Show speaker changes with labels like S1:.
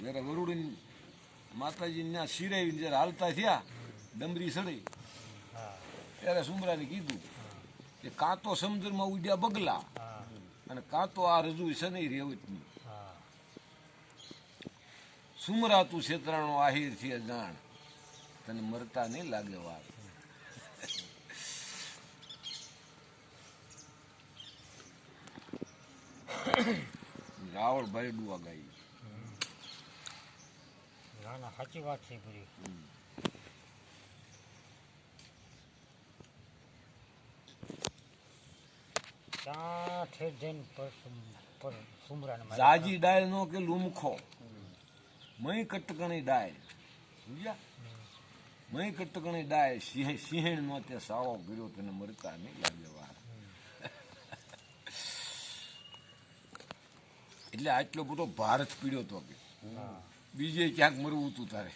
S1: જયારે વરુડી માતાજીના શિરાવીને જયારે હાલતા થયા ડમરી સડી ત્યારે સુમરાને કીધું કે કાં તો સમુદ્રમાં ઉડ્યા બગલા અને કાં તો આ રજૂ શનિ રેવતની. સુમરા તું છેતરાણો આહિર છે જાણ, તને મરતા નહીં લાગે વાર. રાવળ ભાઈ ડુઆ ગાઈ.
S2: સાચી વાત છે પૂરી. ત્યાં ઠેર જઈને
S1: જાજી ડાય નો કે લુમખો મય કટકણી ડાય સમજ્યા, મય કટકણી ડાય સિંહણ નો તે સાવો કર્યો તને મરતા નહીં લાગે વાર. એટલે આટલો બધો ભારત પીડ્યો તો કે બીજે ક્યાંક મરવું તું તારે.